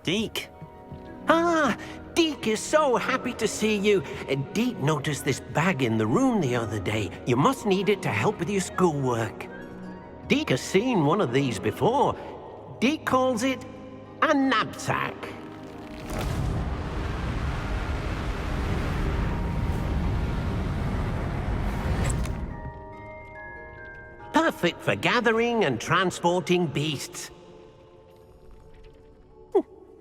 Deke. Ah, Deke is so happy to see you. Deke noticed this bag in the room the other day. You must need it to help with your schoolwork. Deke has seen one of these before. Deke calls it a knapsack. Perfect for gathering and transporting beasts.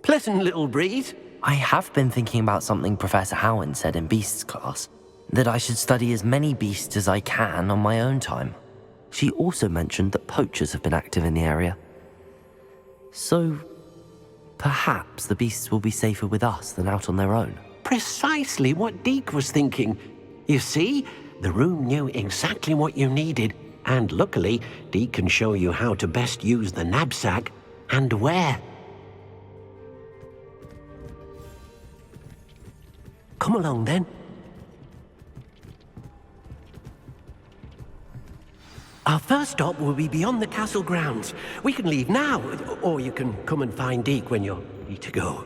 Pleasant little breeze. I have been thinking about something Professor Howard said in Beasts class, that I should study as many beasts as I can on my own time. She also mentioned that poachers have been active in the area. So, perhaps the beasts will be safer with us than out on their own. Precisely what Deke was thinking. You see, the room knew exactly what you needed, and luckily, Deke can show you how to best use the knapsack and where. Come along, then. Our first stop will be beyond the castle grounds. We can leave now, or you can come and find Deke when you're ready to go.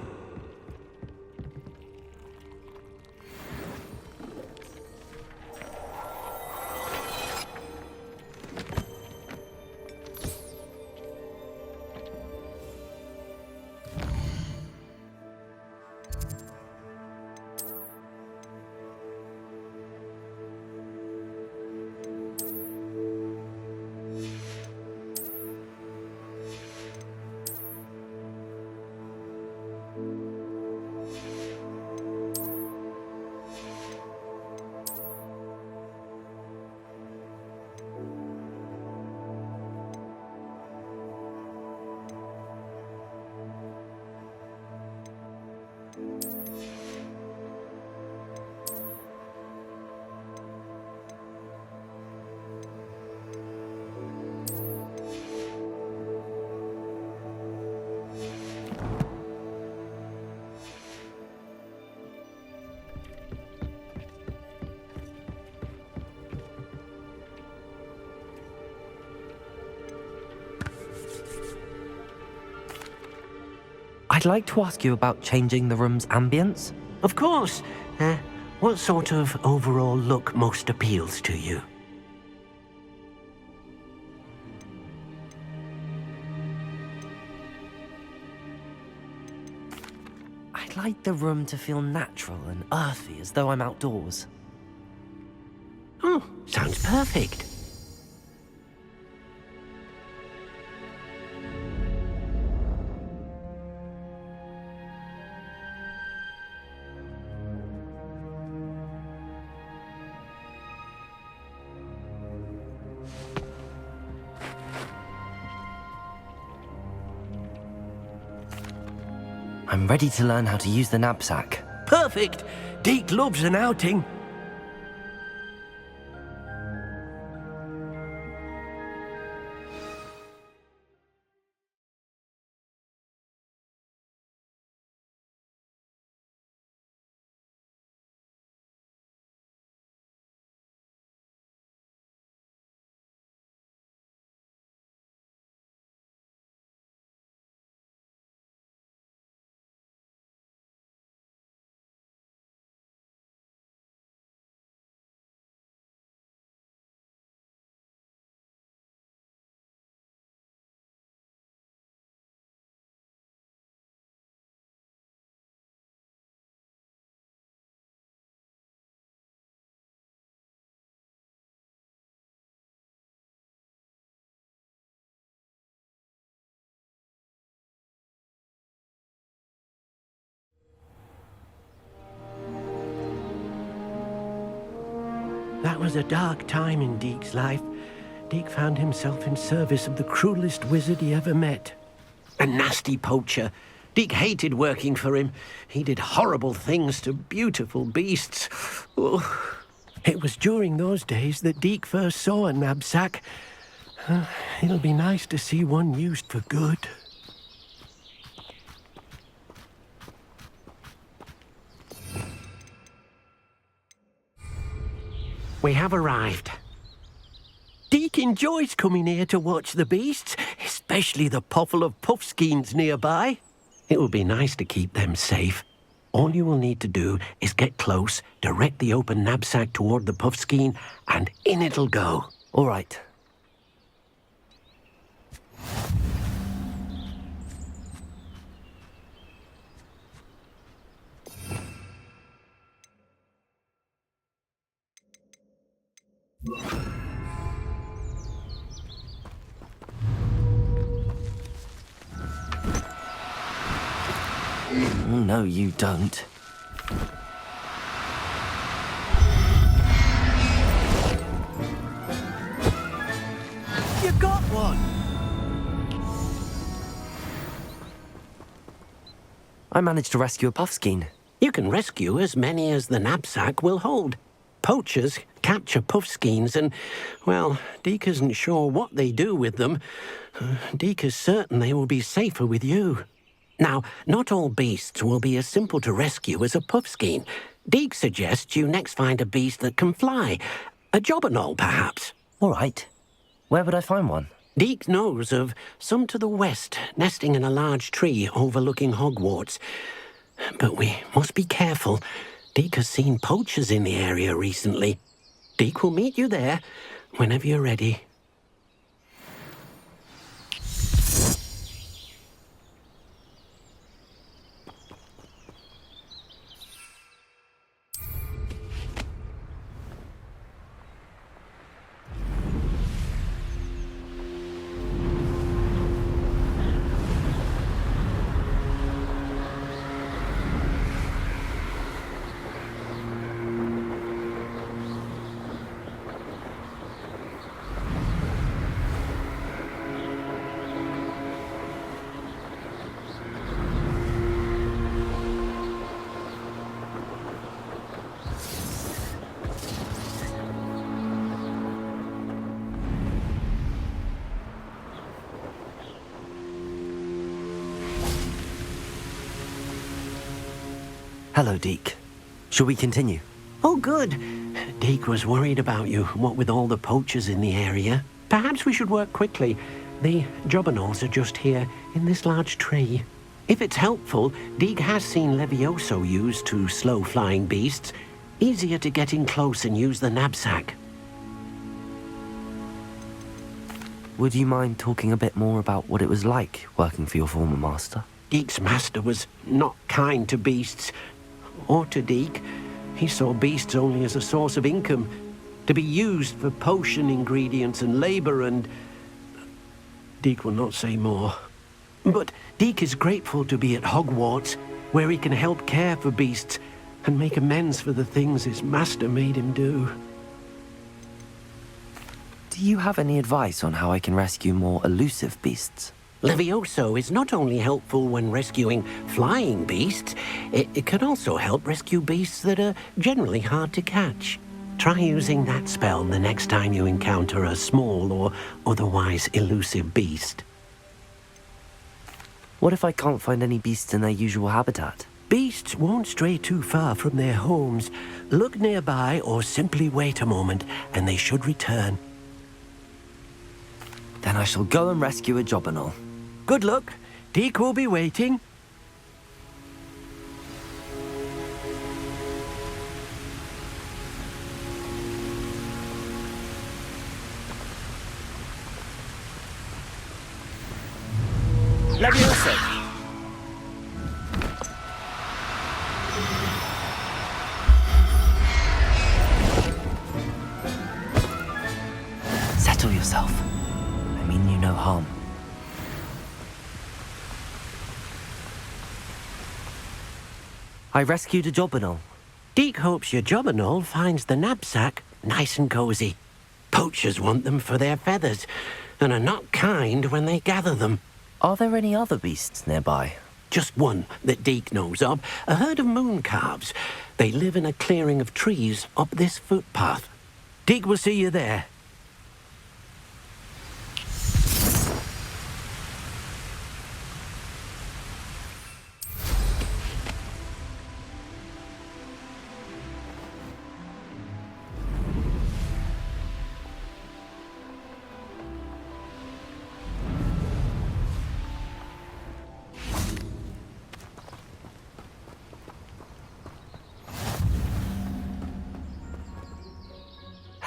I'd like to ask you about changing the room's ambience. Of course. What sort of overall look most appeals to you? I'd like the room to feel natural and earthy, as though I'm outdoors. Oh, sounds perfect. I'm ready to learn how to use the knapsack. Perfect! Deke loves an outing. That was a dark time in Deke's life. Deke found himself in service of the cruelest wizard he ever met. A nasty poacher. Deke hated working for him. He did horrible things to beautiful beasts. Oh. It was during those days that Deke first saw a knapsack. It'll be nice to see one used for good. We have arrived. Deke enjoys coming here to watch the beasts, especially the puffle of puffskeins nearby. It will be nice to keep them safe. All you will need to do is get close, direct the open knapsack toward the puffskein, and in it'll go. All right. No, you don't. You got one! I managed to rescue a puffskein. You can rescue as many as the knapsack will hold. Poachers capture puffskeins and, well, Deke isn't sure what they do with them. Deke is certain they will be safer with you. Now, not all beasts will be as simple to rescue as a puffskein. Deke suggests you next find a beast that can fly. A jobberknoll, perhaps. All right. Where would I find one? Deke knows of some to the west, nesting in a large tree overlooking Hogwarts. But we must be careful. Deke has seen poachers in the area recently. Deke will meet you there whenever you're ready. Hello, Deke. Shall we continue? Oh, good. Deke was worried about you, what with all the poachers in the area. Perhaps we should work quickly. The jobberknolls are just here, in this large tree. If it's helpful, Deke has seen Levioso used to slow flying beasts. Easier to get in close and use the knapsack. Would you mind talking a bit more about what it was like working for your former master? Deke's master was not kind to beasts. Or to Deke. He saw beasts only as a source of income, to be used for potion ingredients and labor and... Deke will not say more. But Deke is grateful to be at Hogwarts, where he can help care for beasts and make amends for the things his master made him do. Do you have any advice on how I can rescue more elusive beasts? Levioso is not only helpful when rescuing flying beasts, it can also help rescue beasts that are generally hard to catch. Try using that spell the next time you encounter a small or otherwise elusive beast. What if I can't find any beasts in their usual habitat? Beasts won't stray too far from their homes. Look nearby or simply wait a moment and they should return. Then I shall go and rescue a jobberknoll. Good luck. Deke will be waiting. Levioso! Settle yourself. I mean you no harm. I rescued a jobberknoll. Deke hopes your jobberknoll finds the knapsack nice and cozy. Poachers want them for their feathers and are not kind when they gather them. Are there any other beasts nearby? Just one that Deke knows of, a herd of mooncalves. They live in a clearing of trees up this footpath. Deke will see you there.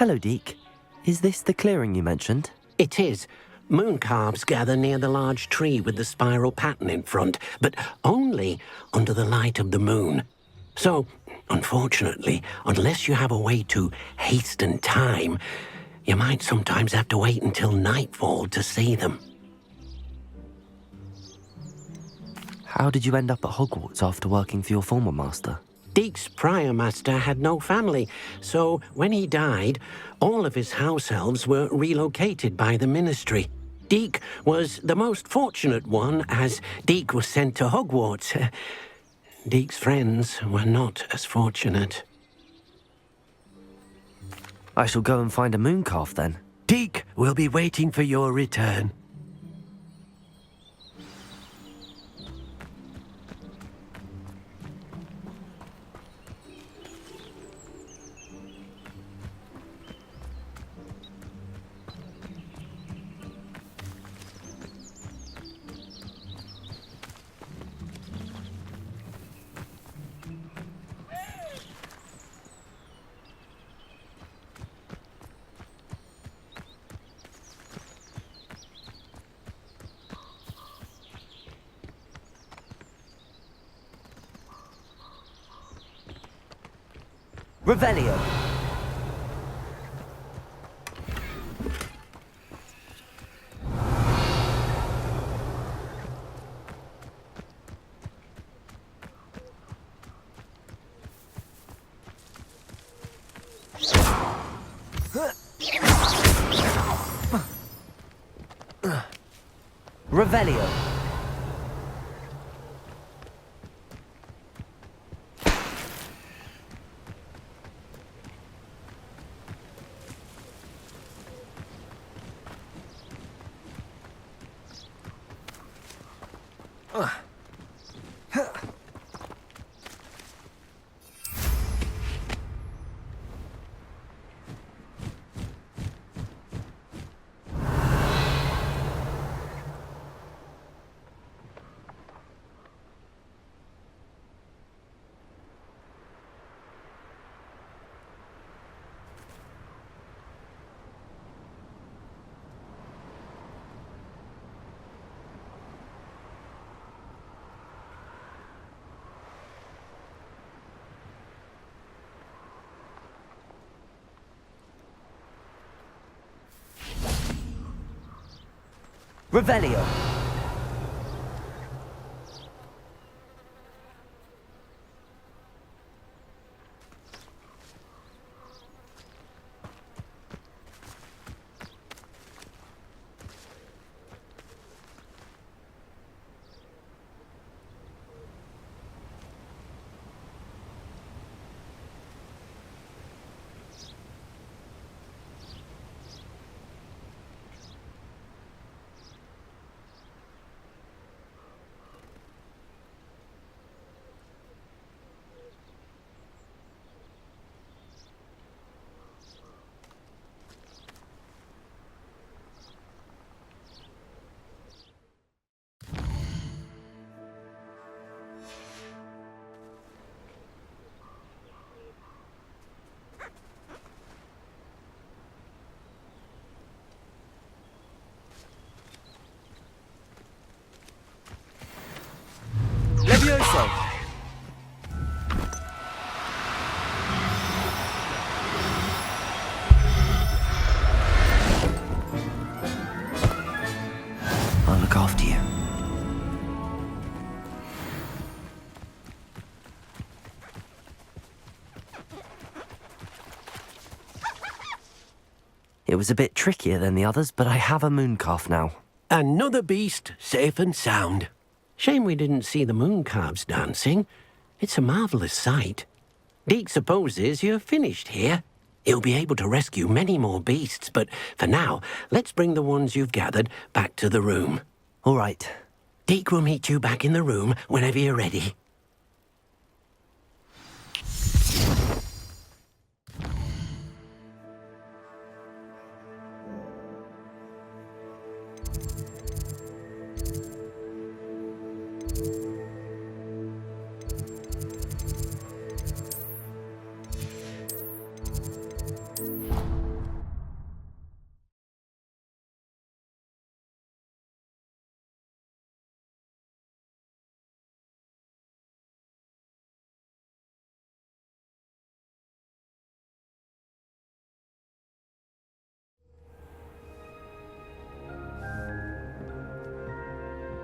Hello, Deke. Is this the clearing you mentioned? It is. Moon calves gather near the large tree with the spiral pattern in front, but only under the light of the moon. So, unfortunately, unless you have a way to hasten time, you might sometimes have to wait until nightfall to see them. How did you end up at Hogwarts after working for your former master? Deke's prior master had no family, so when he died, all of his house elves were relocated by the ministry. Deke was the most fortunate one, as Deke was sent to Hogwarts. Deke's friends were not as fortunate. I shall go and find a moon calf then. Deke will be waiting for your return. Revelio! Revelio! Revelio! Levioso! I'll look after you. It was a bit trickier than the others, but I have a moon calf now. Another beast, safe and sound. Shame we didn't see the moon calves dancing. It's a marvelous sight. Deke supposes you're finished here. He'll be able to rescue many more beasts, but for now, let's bring the ones you've gathered back to the room. All right. Deke will meet you back in the room whenever you're ready.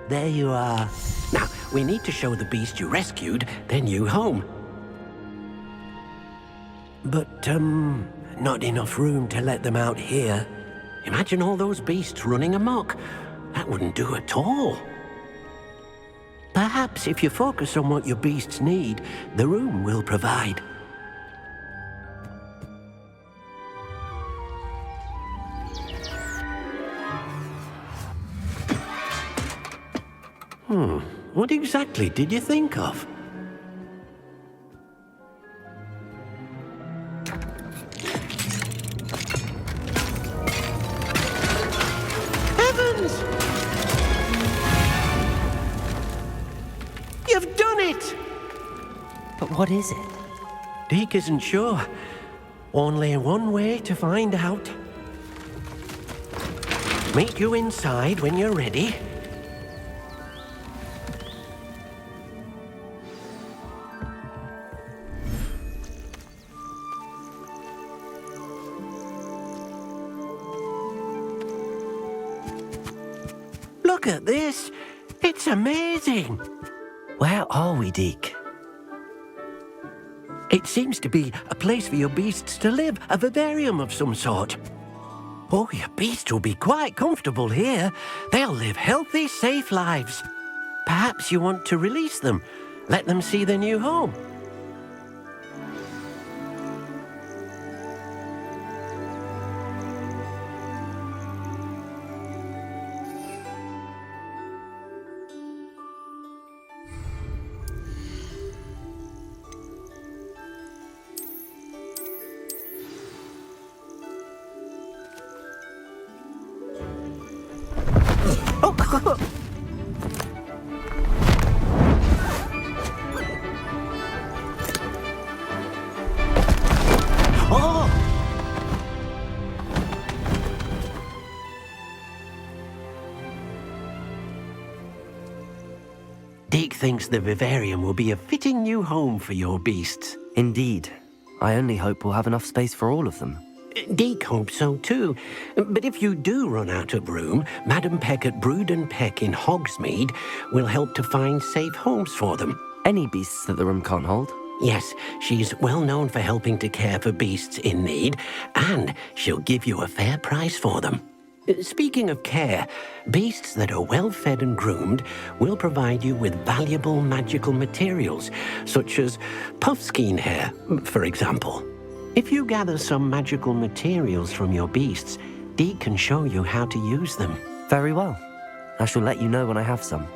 There you are. Now, we need to show the beast you rescued their new home. But, not enough room to let them out here. Imagine all those beasts running amok. That wouldn't do at all. Perhaps if you focus on what your beasts need, the room will provide. What exactly did you think of? Heavens! You've done it! But what is it? Deke isn't sure. Only one way to find out. Meet you inside when you're ready. Look at this! It's amazing! Where are we, Deke? It seems to be a place for your beasts to live, a vivarium of some sort. Oh, your beasts will be quite comfortable here. They'll live healthy, safe lives. Perhaps you want to release them, let them see their new home. Oh! Deke thinks the vivarium will be a fitting new home for your beasts. Indeed. I only hope we'll have enough space for all of them. Deke hopes so too. But if you do run out of room, Madam Peck at Brood and Peck in Hogsmeade will help to find safe homes for them. Any beasts that the room can't hold? Yes, she's well known for helping to care for beasts in need, and she'll give you a fair price for them. Speaking of care, beasts that are well fed and groomed will provide you with valuable magical materials, such as puffskein hair, for example. If you gather some magical materials from your beasts, Deke can show you how to use them. Very well. I shall let you know when I have some.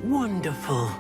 Wonderful.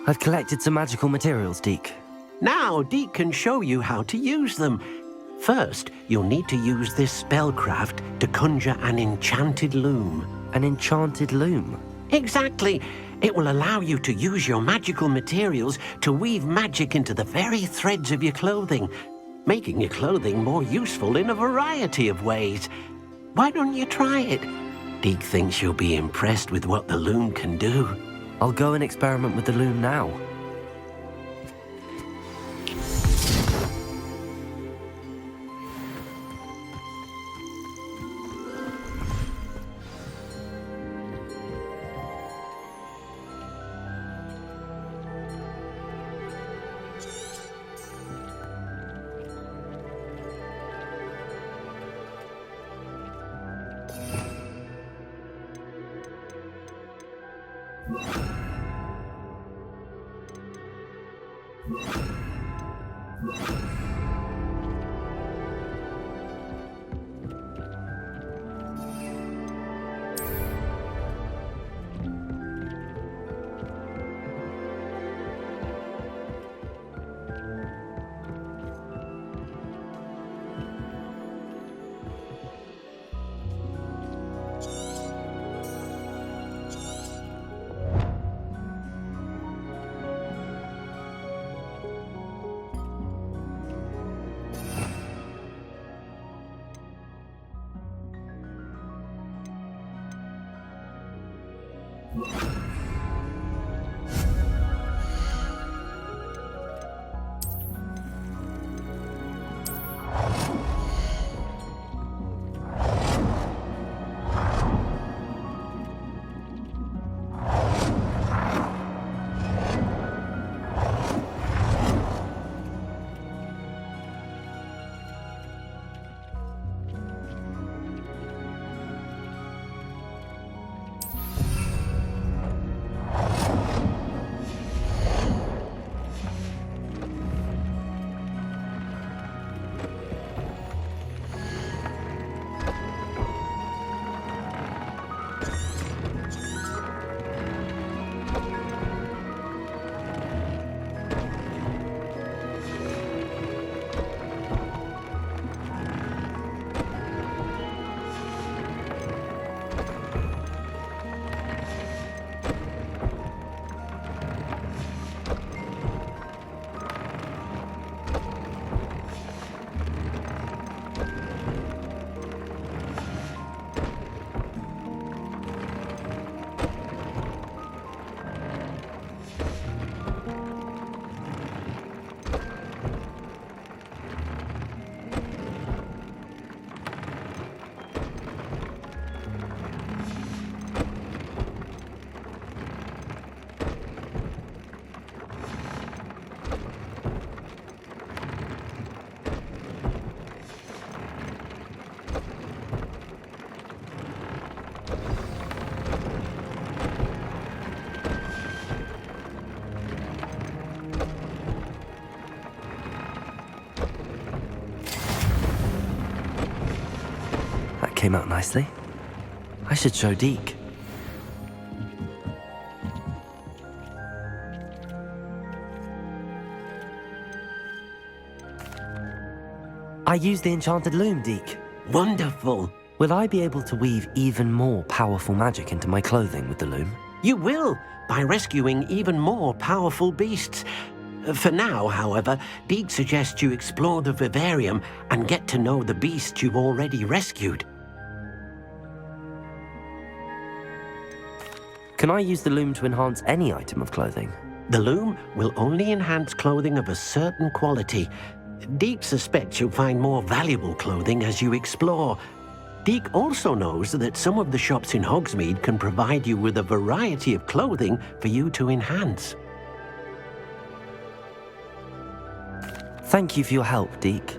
I've collected some magical materials, Deke. Now, Deke can show you how to use them. First, you'll need to use this spellcraft to conjure an enchanted loom. An enchanted loom? Exactly. It will allow you to use your magical materials to weave magic into the very threads of your clothing, making your clothing more useful in a variety of ways. Why don't you try it? Deke thinks you'll be impressed with what the loom can do. I'll go and experiment with the loom now. Came out nicely. I should show Deke. I used the enchanted loom, Deke. Wonderful. Will I be able to weave even more powerful magic into my clothing with the loom? You will, by rescuing even more powerful beasts. For now, however, Deke suggests you explore the vivarium and get to know the beasts you've already rescued. Can I use the loom to enhance any item of clothing? The loom will only enhance clothing of a certain quality. Deke suspects you'll find more valuable clothing as you explore. Deke also knows that some of the shops in Hogsmeade can provide you with a variety of clothing for you to enhance. Thank you for your help, Deke.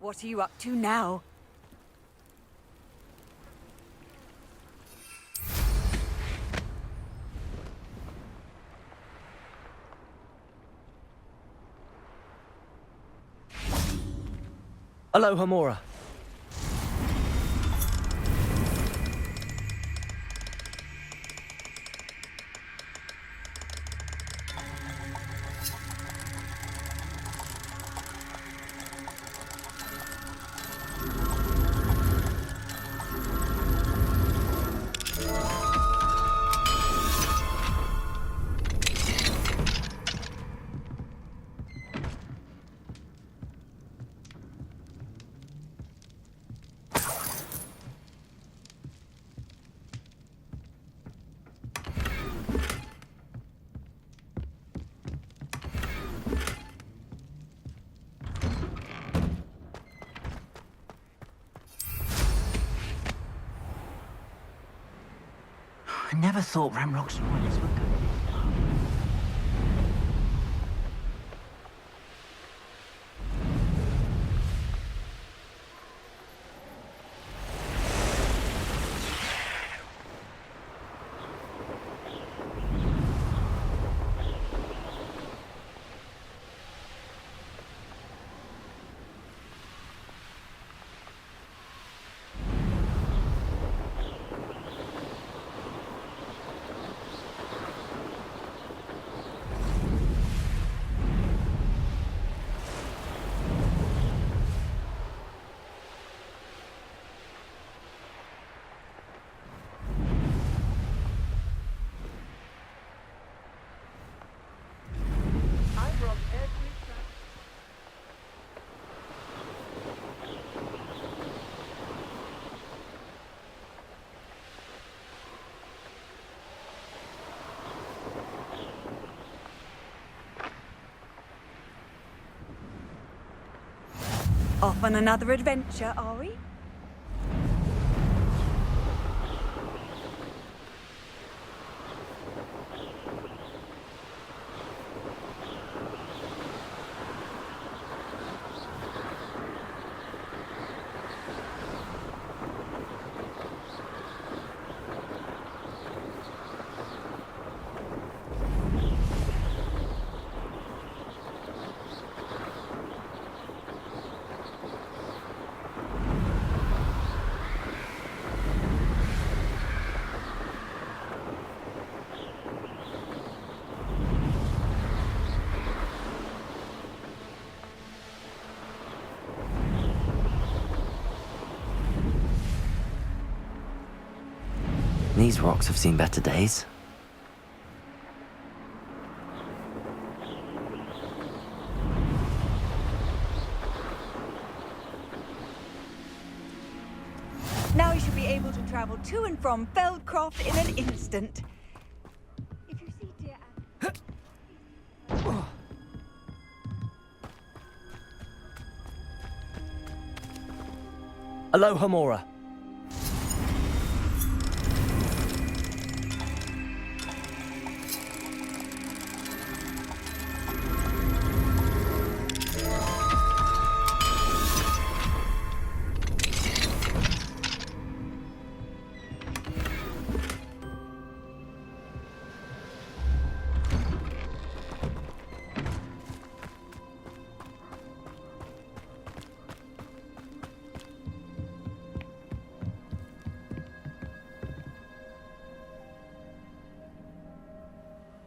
What are you up to now? Aloha Mora. I never thought Ramrock's lawyers would go. Off on another adventure, are we? These rocks have seen better days. Now you should be able to travel to and from Feldcroft in an instant. If you see dear Aloha Mora.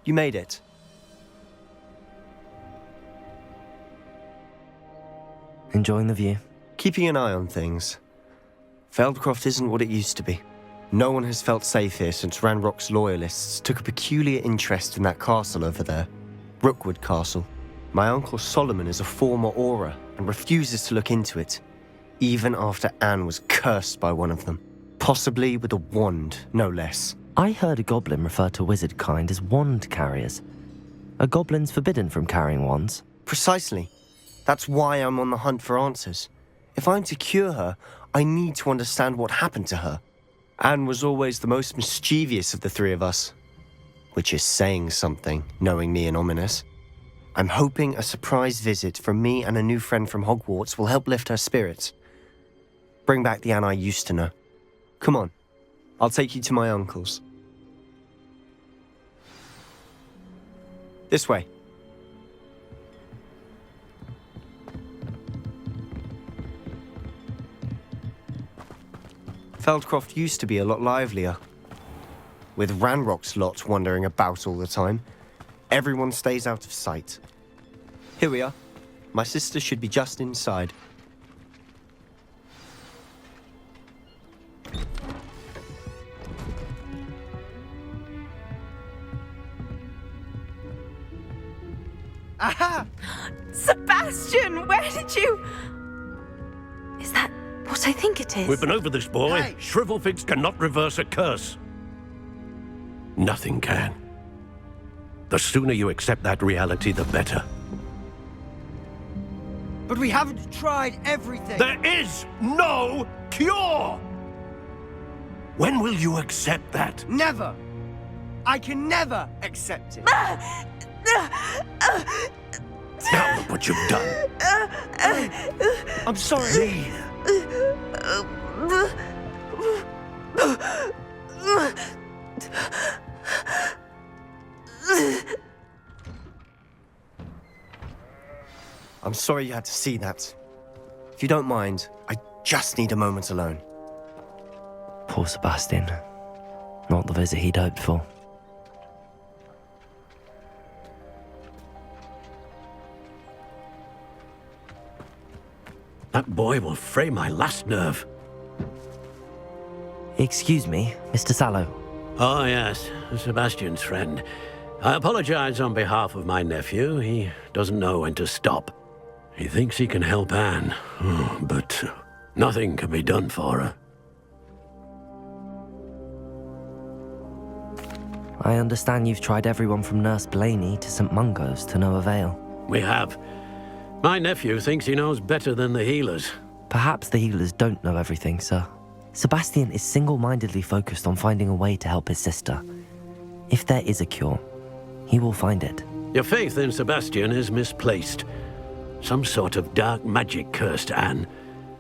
You made it. Enjoying the view? Keeping an eye on things. Feldcroft isn't what it used to be. No one has felt safe here since Ranrock's loyalists took a peculiar interest in that castle over there. Rookwood Castle. My uncle Solomon is a former Auror and refuses to look into it, even after Anne was cursed by one of them. Possibly with a wand, no less. I heard a goblin refer to wizard kind as wand carriers. Are goblins forbidden from carrying wands? Precisely. That's why I'm on the hunt for answers. If I'm to cure her, I need to understand what happened to her. Anne was always the most mischievous of the three of us. Which is saying something, knowing me and Ominous. I'm hoping a surprise visit from me and a new friend from Hogwarts will help lift her spirits. Bring back the Anne I used to know. Come on, I'll take you to my uncle's. This way. Feldcroft used to be a lot livelier. With Ranrock's lot wandering about all the time, everyone stays out of sight. Here we are. My sister should be just inside. Aha! Sebastian, where did you... Is that what I think it is? We've been over this, boy. Hey. Shrivelfigs cannot reverse a curse. Nothing can. The sooner you accept that reality, the better. But we haven't tried everything. There is no cure! When will you accept that? Never. I can never accept it. Now look what you've done. I'm sorry. I'm sorry you had to see that. If you don't mind, I just need a moment alone. Poor Sebastian. Not the visit he'd hoped for. That boy will fray my last nerve. Excuse me, Mr. Sallow. Oh, yes, Sebastian's friend. I apologize on behalf of my nephew. He doesn't know when to stop. He thinks he can help Anne, but nothing can be done for her. I understand you've tried everyone from Nurse Blaney to St. Mungo's to no avail. We have. My nephew thinks he knows better than the healers. Perhaps the healers don't know everything, sir. Sebastian is single-mindedly focused on finding a way to help his sister. If there is a cure, he will find it. Your faith in Sebastian is misplaced. Some sort of dark magic cursed Anne,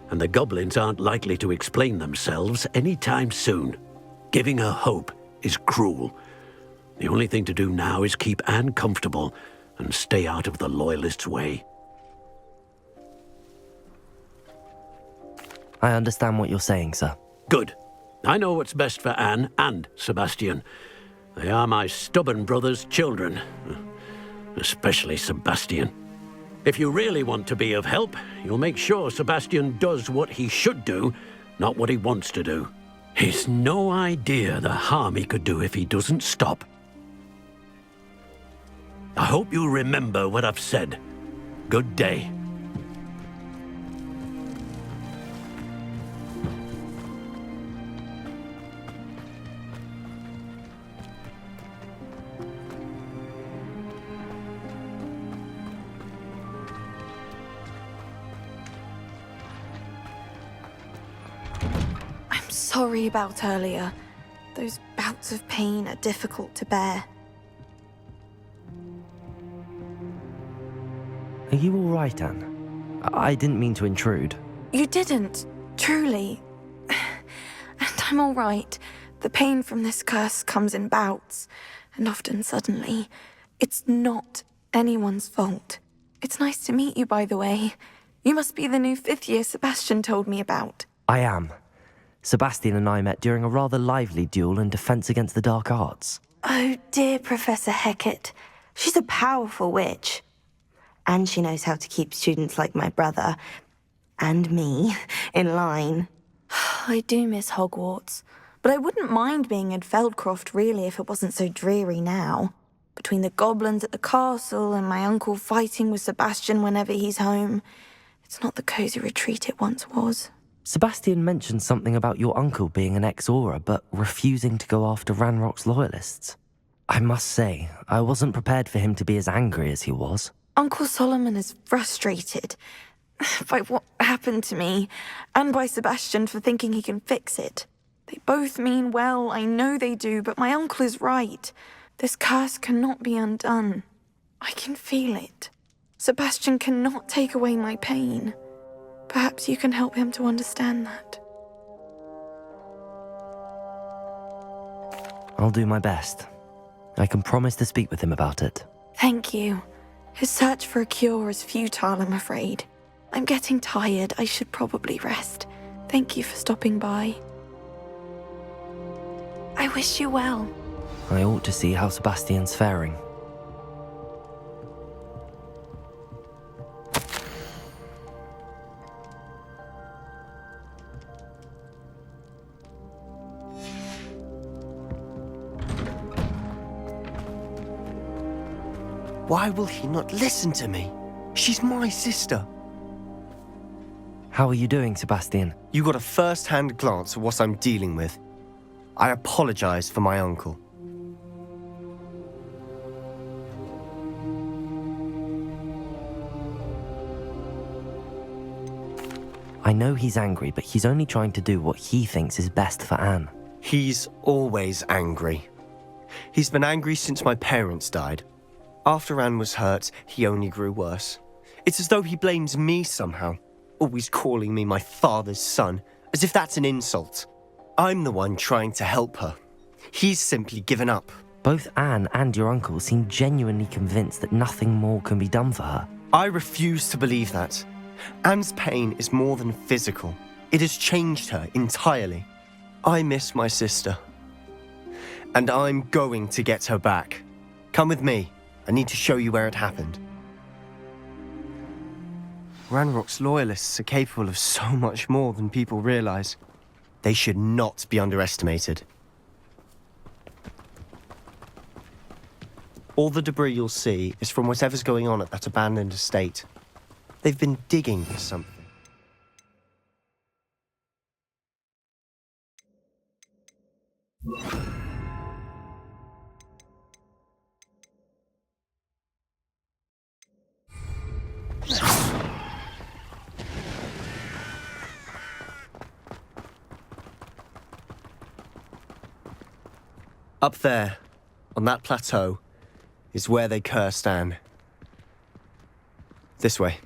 and the goblins aren't likely to explain themselves anytime soon. Giving her hope is cruel. The only thing to do now is keep Anne comfortable and stay out of the Loyalists' way. I understand what you're saying, sir. Good. I know what's best for Anne and Sebastian. They are my stubborn brother's children. Especially Sebastian. If you really want to be of help, you'll make sure Sebastian does what he should do, not what he wants to do. He's no idea the harm he could do if he doesn't stop. I hope you remember what I've said. Good day. Sorry about earlier. Those bouts of pain are difficult to bear. Are you all right, Anne? I didn't mean to intrude. You didn't, truly. And I'm all right. The pain from this curse comes in bouts, and often suddenly. It's not anyone's fault. It's nice to meet you, by the way. You must be the new 5th year Sebastian told me about. I am. Sebastian and I met during a rather lively duel in Defense Against the Dark Arts. Oh, dear Professor Hecat. She's a powerful witch. And she knows how to keep students like my brother, and me, in line. I do miss Hogwarts, but I wouldn't mind being in Feldcroft, really, if it wasn't so dreary now. Between the goblins at the castle and my uncle fighting with Sebastian whenever he's home, it's not the cosy retreat it once was. Sebastian mentioned something about your uncle being an ex-Auror, but refusing to go after Ranrock's loyalists. I must say, I wasn't prepared for him to be as angry as he was. Uncle Solomon is frustrated by what happened to me, and by Sebastian for thinking he can fix it. They both mean well, I know they do, but my uncle is right. This curse cannot be undone. I can feel it. Sebastian cannot take away my pain. Perhaps you can help him to understand that. I'll do my best. I can promise to speak with him about it. Thank you. His search for a cure is futile, I'm afraid. I'm getting tired. I should probably rest. Thank you for stopping by. I wish you well. I ought to see how Sebastian's faring. Why will he not listen to me? She's my sister. How are you doing, Sebastian? You got a first-hand glance at what I'm dealing with. I apologize for my uncle. I know he's angry, but he's only trying to do what he thinks is best for Anne. He's always angry. He's been angry since my parents died. After Anne was hurt, he only grew worse. It's as though he blames me somehow, always calling me my father's son, as if that's an insult. I'm the one trying to help her. He's simply given up. Both Anne and your uncle seem genuinely convinced that nothing more can be done for her. I refuse to believe that. Anne's pain is more than physical. It has changed her entirely. I miss my sister. And I'm going to get her back. Come with me. I need to show you where it happened. Ranrock's loyalists are capable of so much more than people realize. They should not be underestimated. All the debris you'll see is from whatever's going on at that abandoned estate. They've been digging for something. Up there, on that plateau, is where they cursed Anne. This way.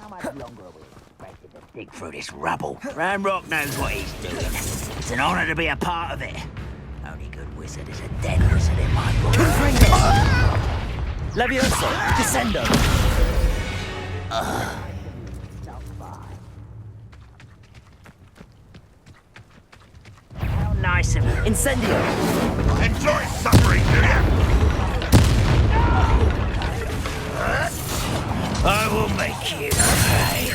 How much longer are we expected to dig through this rubble? Ranrock knows what he's doing. It's an honor to be a part of it. Only good wizard is a dead wizard in my book. Levioso! Descendo! How nice of you. Incendio! Enjoy suffering, do you? I will make you pay.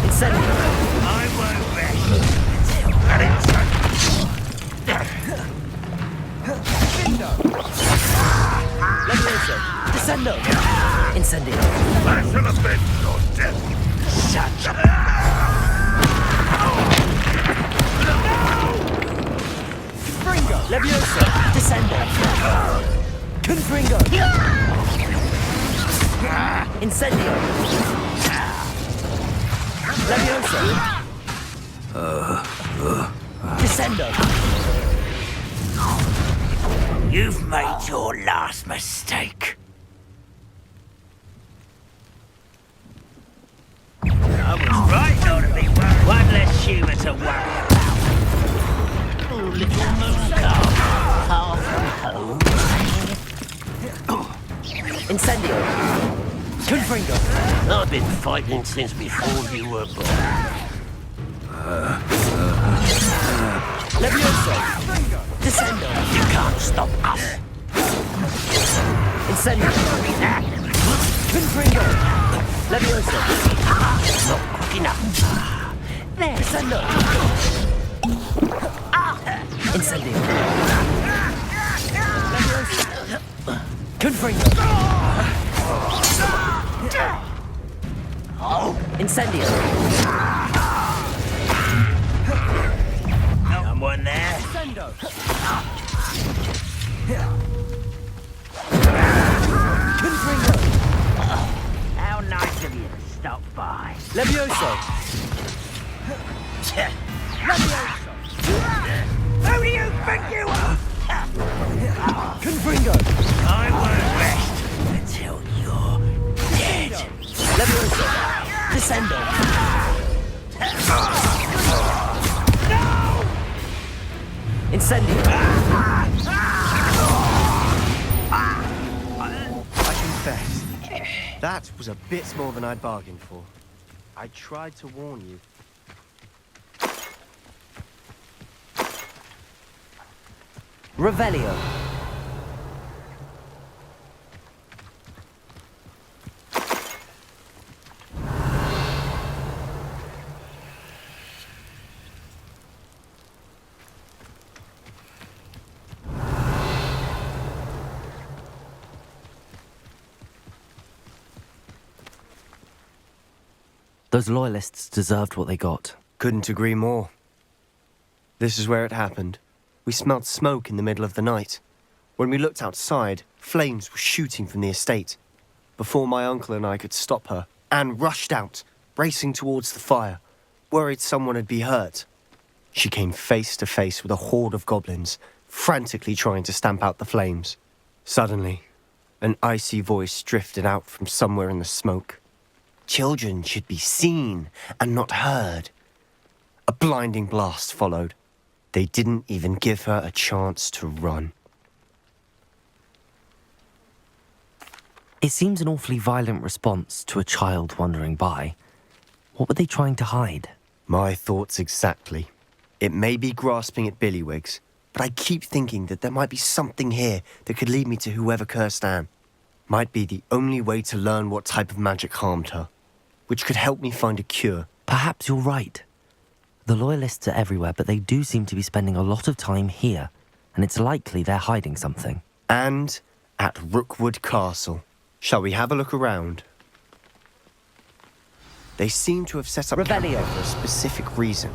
Incendio! I won't rest. Levioso! Descendo! Incendio! I shall avenge your death. Such a... Levioso! Descendo! Confringo! Incendio! Levioso! Descendo! You've made your last mistake. I was right not to be worried. One less human to worry about. Oh, little mooncar. Far from home. Incendio! Confringo! I've been fighting since before you were born. Levioso! Descendo! You can't stop us. Incendio! Confringo! Levioso! Not quick enough. There! Descendo! Incendio! Levioso! Confringo! Incendio! Someone there? Confringo! Confringo! I won't rest until you're dead. Leviosa! Descendo! Incendio! I confess, that was a bit more than I'd bargained for. I tried to warn you. Revelio! Those loyalists deserved what they got. Couldn't agree more. This is where it happened. We smelled smoke in the middle of the night. When we looked outside, flames were shooting from the estate. Before my uncle and I could stop her, Anne rushed out, racing towards the fire, worried someone had been hurt. She came face to face with a horde of goblins, frantically trying to stamp out the flames. Suddenly, an icy voice drifted out from somewhere in the smoke. Children should be seen and not heard. A blinding blast followed. They didn't even give her a chance to run. It seems an awfully violent response to a child wandering by. What were they trying to hide? My thoughts exactly. It may be grasping at billywhigs, but I keep thinking that there might be something here that could lead me to whoever cursed Anne. Might be the only way to learn what type of magic harmed her, which could help me find a cure. Perhaps you're right. The Loyalists are everywhere, but they do seem to be spending a lot of time here, and it's likely they're hiding something. And at Rookwood Castle. Shall we have a look around? They seem to have set up camp there for a specific reason.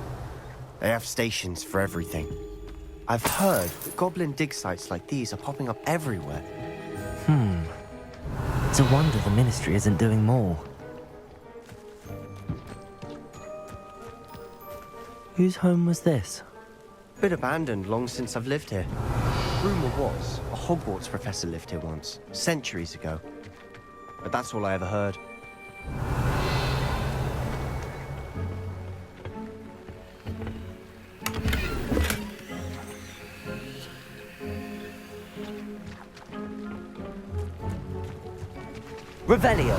They have stations for everything. I've heard that goblin dig sites like these are popping up everywhere. It's a wonder the Ministry isn't doing more. Whose home was this? Been abandoned long since I've lived here. Rumour was, a Hogwarts professor lived here once, centuries ago. But that's all I ever heard. Revelio!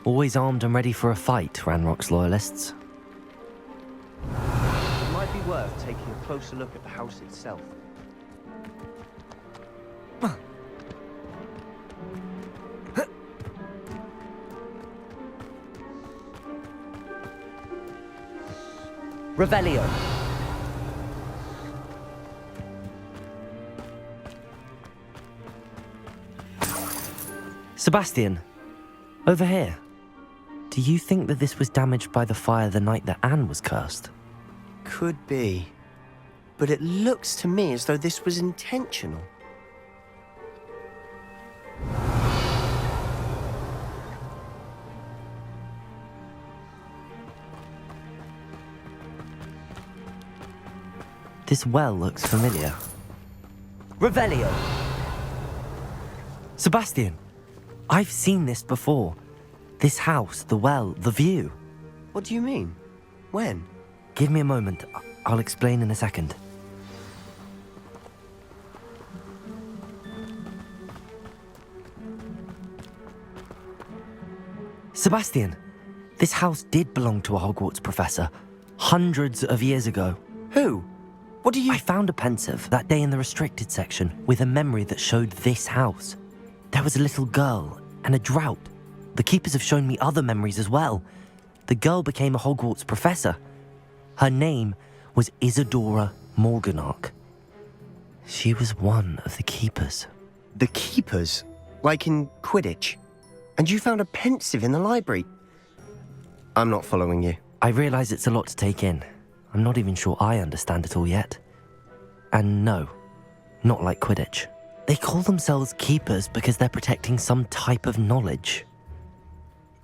Always armed and ready for a fight, Ranrock's loyalists. It might be worth taking a closer look at the house itself. Revelio! Sebastian, over here. Do you think that this was damaged by the fire the night that Anne was cursed? Could be. But it looks to me as though this was intentional. This well looks familiar. Revelio! Sebastian, I've seen this before. This house, the well, the view. What do you mean? When? Give me a moment. I'll explain in a second. Sebastian, this house did belong to a Hogwarts professor, hundreds of years ago. Who? What do you... I found a pensive that day in the restricted section with a memory that showed this house. There was a little girl and a drought. The keepers have shown me other memories as well. The girl became a Hogwarts professor. Her name was Isadora Morganach. She was one of the keepers. The keepers? Like in Quidditch? And you found a pensive in the library? I'm not following you. I realize it's a lot to take in. I'm not even sure I understand it all yet. And no, not like Quidditch. They call themselves keepers because they're protecting some type of knowledge.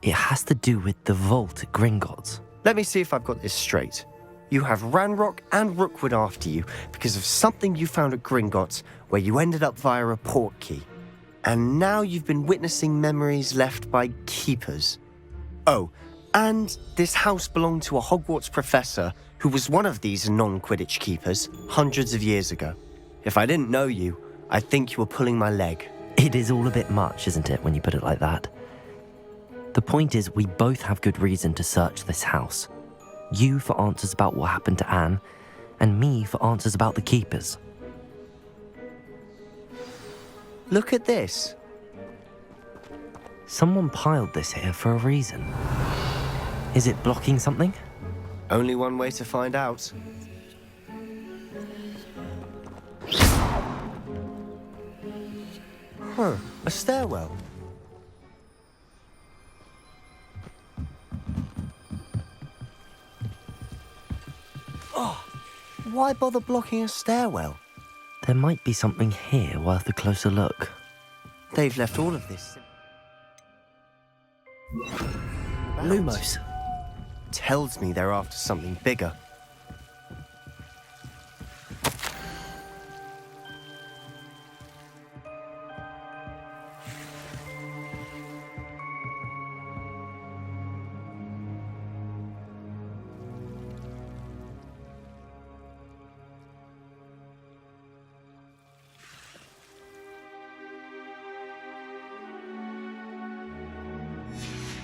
It has to do with the vault at Gringotts. Let me see if I've got this straight. You have Ranrock and Rookwood after you because of something you found at Gringotts where you ended up via a portkey. And now you've been witnessing memories left by keepers. Oh, and this house belonged to a Hogwarts professor who was one of these non-Quidditch keepers hundreds of years ago. If I didn't know you, I'd think you were pulling my leg. It is all a bit much, isn't it, when you put it like that? The point is, we both have good reason to search this house. You for answers about what happened to Anne, and me for answers about the keepers. Look at this. Someone piled this here for a reason. Is it blocking something? Only one way to find out. Huh, a stairwell. Oh, why bother blocking a stairwell? There might be something here worth a closer look. They've left all of this. Lumos. Tells me they're after something bigger.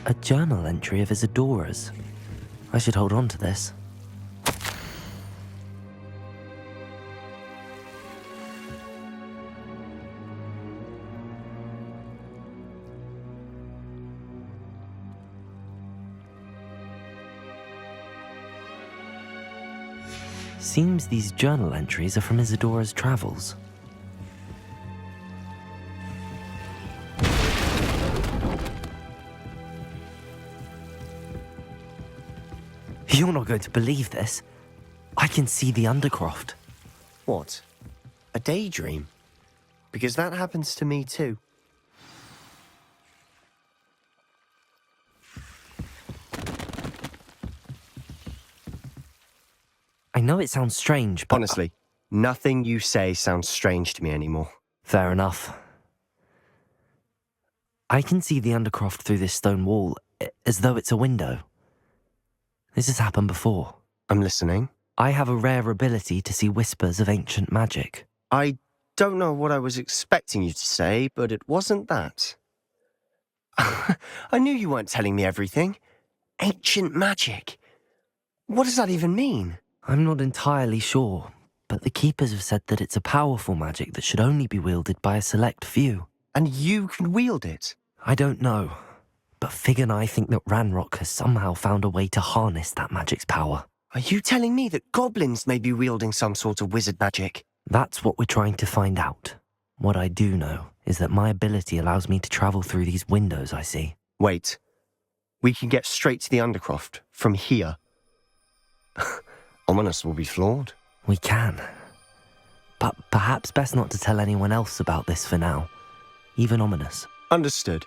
A journal entry of Isadora's. I should hold on to this. Seems these journal entries are from Isadora's travels. You're not going to believe this. I can see the Undercroft. What? A daydream? Because that happens to me too. I know it sounds strange, but... Honestly, nothing you say sounds strange to me anymore. Fair enough. I can see the Undercroft through this stone wall, as though it's a window. This has happened before. I'm listening. I have a rare ability to see whispers of ancient magic. I don't know what I was expecting you to say, but it wasn't that. I knew you weren't telling me everything. Ancient magic. What does that even mean? I'm not entirely sure, but the Keepers have said that it's a powerful magic that should only be wielded by a select few. And you can wield it? I don't know, but Fig and I think that Ranrock has somehow found a way to harness that magic's power. Are you telling me that goblins may be wielding some sort of wizard magic? That's what we're trying to find out. What I do know is that my ability allows me to travel through these windows I see. Wait. We can get straight to the Undercroft from here. Ominous will be flawed. We can. But perhaps best not to tell anyone else about this for now. Even Ominous. Understood.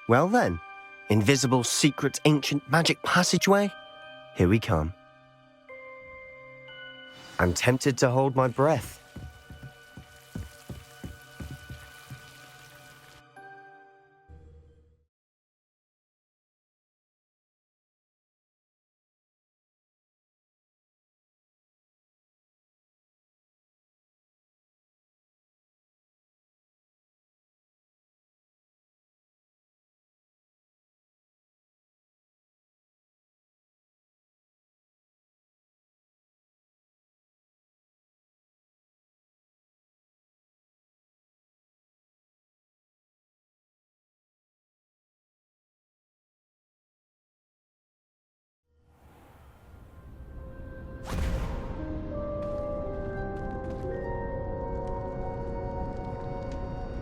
Well then, invisible, secret, ancient magic passageway? Here we come. I'm tempted to hold my breath.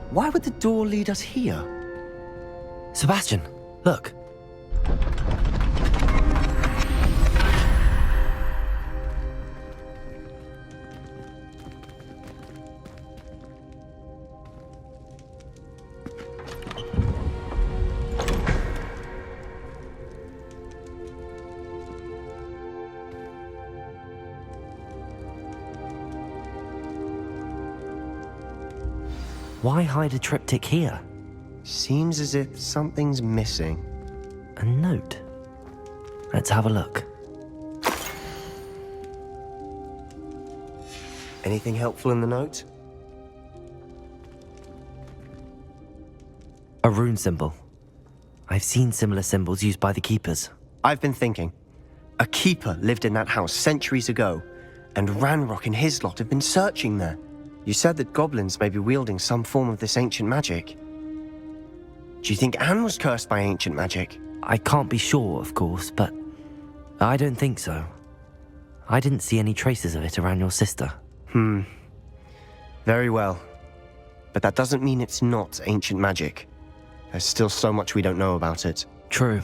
Why would the door lead us here? Sebastian, look. Why hide a triptych here? Seems as if something's missing. A note. Let's have a look. Anything helpful in the note? A rune symbol. I've seen similar symbols used by the keepers. I've been thinking. A keeper lived in that house centuries ago, and Ranrock and his lot have been searching there. You said that goblins may be wielding some form of this ancient magic. Do you think Anne was cursed by ancient magic? I can't be sure, of course, but I don't think so. I didn't see any traces of it around your sister. Very well. But that doesn't mean it's not ancient magic. There's still so much we don't know about it. True.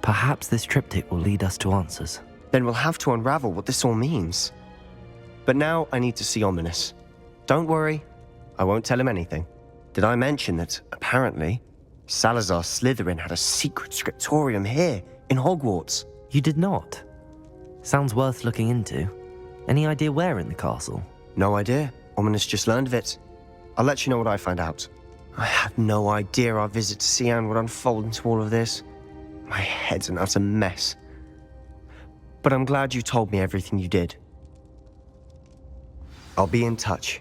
Perhaps this triptych will lead us to answers. Then we'll have to unravel what this all means. But now I need to see Ominous. Don't worry, I won't tell him anything. Did I mention that, apparently, Salazar Slytherin had a secret scriptorium here, in Hogwarts? You did not? Sounds worth looking into. Any idea where in the castle? No idea. Ominous just learned of it. I'll let you know what I find out. I had no idea our visit to Sian would unfold into all of this. My head's an utter mess. But I'm glad you told me everything you did. I'll be in touch.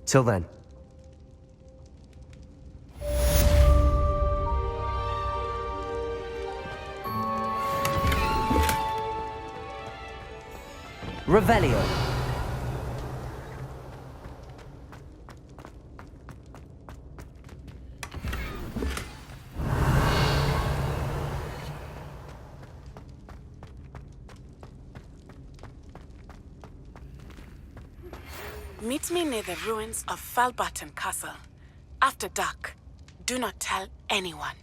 Till then. Revelio. Meet me near the ruins of Falbaton Castle. After dark. Do not tell anyone.